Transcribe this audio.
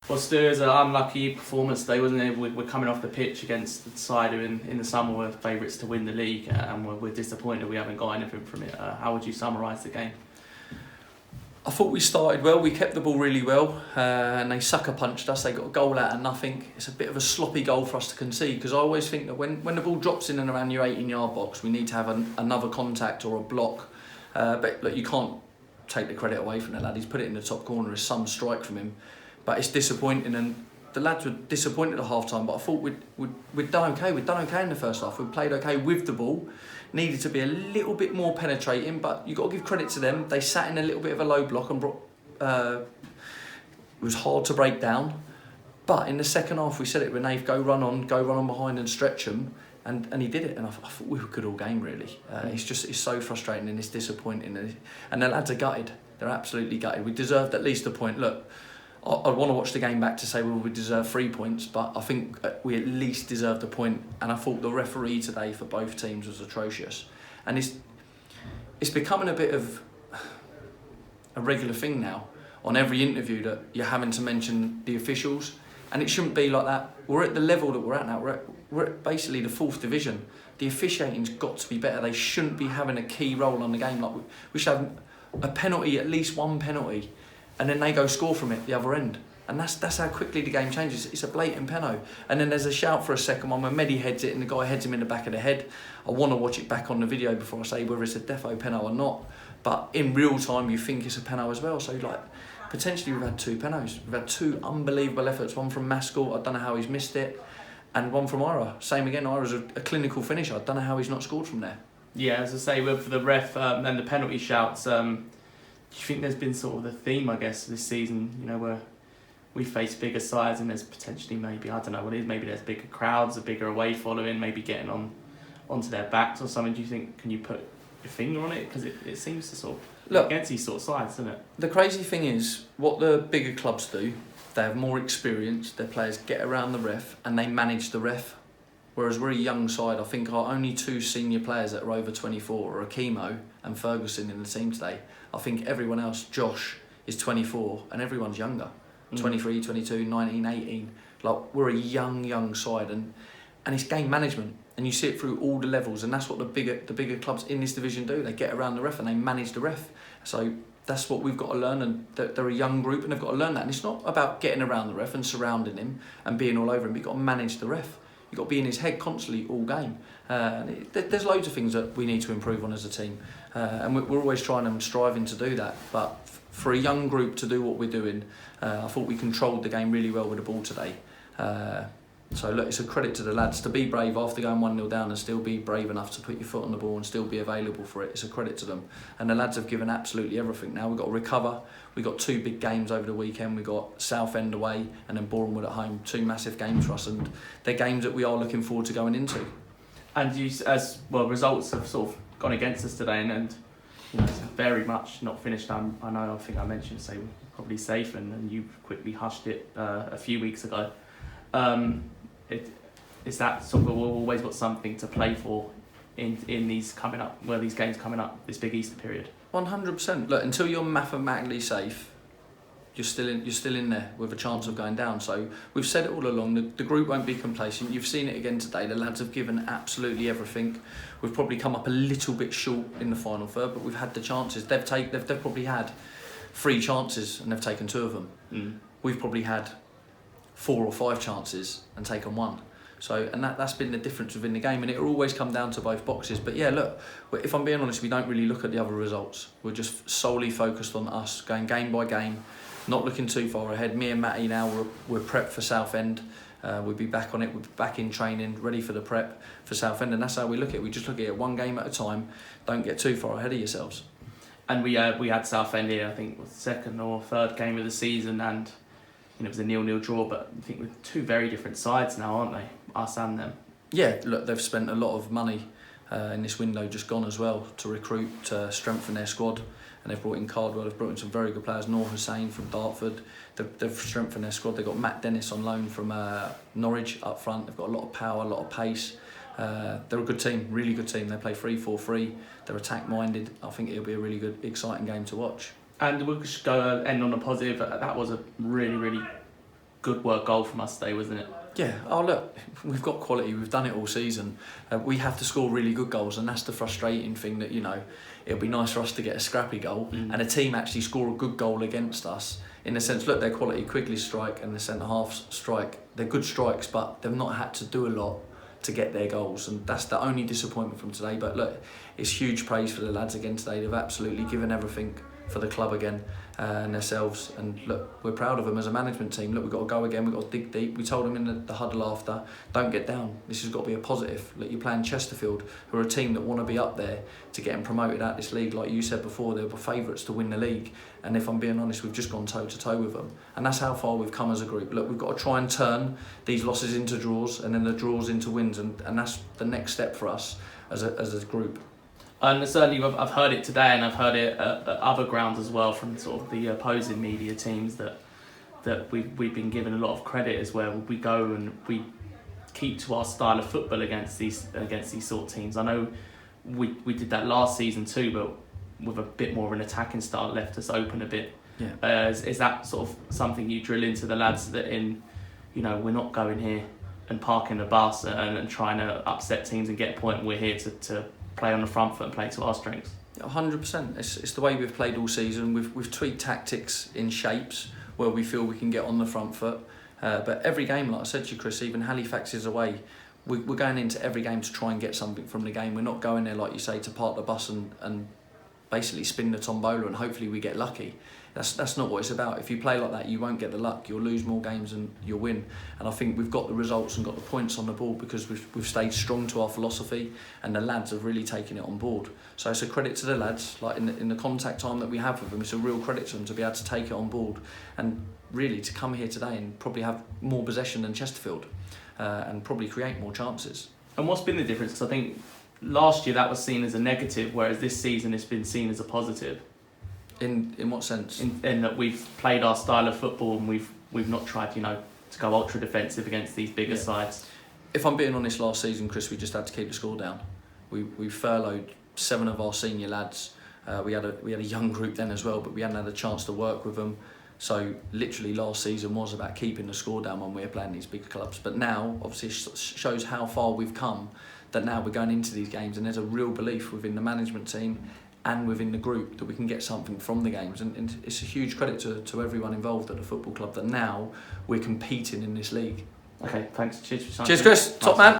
Well, Stu, is an unlucky performance today, wasn't it? We're coming off the pitch against the side who in the summer were favourites to win the league, and we're disappointed we haven't got anything from it. How would you summarise the game? I thought we started well, we kept the ball really well, and they sucker punched us. They got a goal out of nothing. It's a bit of a sloppy goal for us to concede, because I always think that when the ball drops in and around your 18-yard box, we need to have another contact or a block. But look, you can't take the credit away from the lad. He's put it in the top corner as some strike from him. But it's disappointing, and the lads were disappointed at half-time, but I thought we'd done okay. We'd done okay in the first half. We played okay with the ball. Needed to be a little bit more penetrating, but you've got to give credit to them. They sat in a little bit of a low block and it was hard to break down. But in the second half, we said it, Renee, go run on behind and stretch them. And he did it, and I thought we were good all game, really. It's so frustrating and it's disappointing. And the lads are gutted. They're absolutely gutted. We deserved at least a point. Look, I'd want to watch the game back to say, well, we deserve 3 points, but I think we at least deserved a point. And I thought the referee today for both teams was atrocious. And it's becoming a bit of a regular thing now on every interview that you're having to mention the officials. And it shouldn't be like that. We're at the level that we're at now. We're at basically the 4th division. The officiating's got to be better. They shouldn't be having a key role on the game. Like we should have a penalty, at least one penalty, and then they go score from it the other end. And that's how quickly the game changes. It's a blatant penalty. And then there's a shout for a second one when Mehdi heads it and the guy heads him in the back of the head. I want to watch it back on the video before I say whether it's a defo penalty or not. But in real time, you think it's a penalty as well. So like, potentially we've had 2 penalties. We've had 2 unbelievable efforts. One from Maskell, I don't know how he's missed it. And one from Ira. Same again, Ira's a clinical finisher. I don't know how he's not scored from there. Yeah, as I say, for the ref and the penalty shouts, do you think there's been sort of the theme, I guess, this season, you know, where we face bigger sides and there's potentially maybe, I don't know what it is, maybe there's bigger crowds, a bigger away following, maybe getting onto their backs or something. Do you think, can you put your finger on it? Because it seems to sort of look against these sort of sides, doesn't it? The crazy thing is, what the bigger clubs do, they have more experience, their players get around the ref and they manage the ref. Whereas we're a young side. I think our only 2 senior players that are over 24 are Akimo and Ferguson in the team today. I think everyone else, Josh, is 24 and everyone's younger. 23, 22, 19, 18. Like, we're a young side, and it's game management. And you see it through all the levels, and that's what the bigger clubs in this division do. They get around the ref and they manage the ref. So that's what we've got to learn, and they're a young group and they've got to learn that. And it's not about getting around the ref and surrounding him and being all over him, but you've got to manage the ref. You've got to be in his head constantly all game. There's loads of things that we need to improve on as a team, and we're always trying and striving to do that. But for a young group to do what we're doing, I thought we controlled the game really well with the ball today. So look, it's a credit to the lads to be brave after going 1-0 down and still be brave enough to put your foot on the ball and still be available for it. It's a credit to them. And the lads have given absolutely everything. Now we've got to recover. We've got 2 big games over the weekend. We've got Southend away and then Bournemouth at home. 2 massive games for us, and they're games that we are looking forward to going into. And you, as well, results have sort of gone against us today, and you know, it's very much not finished. I think I mentioned, say, we're probably safe, and you quickly hushed it a few weeks ago. Is that sort of, we've always got something to play for in these coming up, well, these games coming up, this big Easter period? 100%. Look, until you're mathematically safe, you're still in there with a chance of going down. So we've said it all along, the group won't be complacent. You've seen it again today. The lads have given absolutely everything. We've probably come up a little bit short in the final third, but we've had the chances. They've probably had 3 chances and they've taken 2 of them. We've probably had 4 or 5 chances and taken 1. So, and that's been the difference within the game, and it'll always come down to both boxes. But yeah, look, if I'm being honest, we don't really look at the other results. We're just solely focused on us, going game by game, not looking too far ahead. Me and Matty now, we're prepped for Southend. We'll be back on it, we'll be back in training, ready for the prep for Southend, and that's how we look at it. We just look at it 1 game at a time, don't get too far ahead of yourselves. And we had Southend here, I think, was the 2nd or 3rd game of the season, and you know, it was a 0-0 draw, but I think we're 2 very different sides now, aren't they? Us and them. Yeah, look, they've spent a lot of money in this window just gone as well to recruit, to strengthen their squad, and they've brought in Cardwell, they've brought in some very good players. Noor Hussain from Dartford, they've strengthened their squad. They've got Matt Dennis on loan from Norwich up front. They've got a lot of power, a lot of pace. They're a good team, really good team. They play 3-4-3. They're attack minded. I think it'll be a really good, exciting game to watch. And we'll just go end on a positive. That was a really good work goal from us today, wasn't it? Yeah, oh look, we've got quality, we've done it all season. We have to score really good goals, and that's the frustrating thing, that, you know, it'll be nice for us to get a scrappy goal and a team actually score a good goal against us. In the sense, look, their quality, Quigley's strike and the centre-half's strike, they're good strikes, but they've not had to do a lot to get their goals, and that's the only disappointment from today. But look, it's huge praise for the lads again today. They've absolutely given everything for the club again and themselves, and look, we're proud of them as a management team. Look, we've got to go again, we've got to dig deep. We told them in the huddle after, don't get down, this has got to be a positive. Look, you're playing Chesterfield, who are a team that want to be up there to get them promoted out this league. Like you said before, they were favourites to win the league, and if I'm being honest, we've just gone toe to toe with them, and that's how far we've come as a group. Look, we've got to try and turn these losses into draws, and then the draws into wins, and that's the next step for us as a group. And certainly I've heard it today, and I've heard it at other grounds as well from sort of the opposing media teams that we've been given a lot of credit as well. We go and we keep to our style of football against these sort of teams. I know we did that last season too, but with a bit more of an attacking style, left us open a bit. Yeah. Is that sort of something you drill into the lads, that we're not going here and parking the bus and trying to upset teams and get a point? We're here to play on the front foot and play to our strengths. 100%. It's the way we've played all season. We've tweaked tactics in shapes where we feel we can get on the front foot. But every game, like I said to you, Chris, even Halifax is away. We're going into every game to try and get something from the game. We're not going there, like you say, to park the bus and basically spin the tombola and hopefully we get lucky. That's not what it's about. If you play like that, you won't get the luck. You'll lose more games than you'll win. And I think we've got the results and got the points on the board because we've stayed strong to our philosophy, and the lads have really taken it on board. So it's a credit to the lads. Like in the contact time that we have with them, it's a real credit to them to be able to take it on board and really to come here today and probably have more possession than Chesterfield and probably create more chances. And what's been the difference? Because I think last year that was seen as a negative, whereas this season it's been seen as a positive. In what sense? In that we've played our style of football and we've not tried, to go ultra defensive against these bigger sides. If I'm being honest, last season, Chris, we just had to keep the score down. We furloughed 7 of our senior lads. We had a young group then as well, but we hadn't had a chance to work with them. So literally last season was about keeping the score down when we were playing these bigger clubs. But now, obviously, it shows how far we've come, that now we're going into these games and there's a real belief within the management team and within the group that we can get something from the games, and it's a huge credit to everyone involved at the football club that now we're competing in this league. Okay, thanks. Cheers, Chris, top man.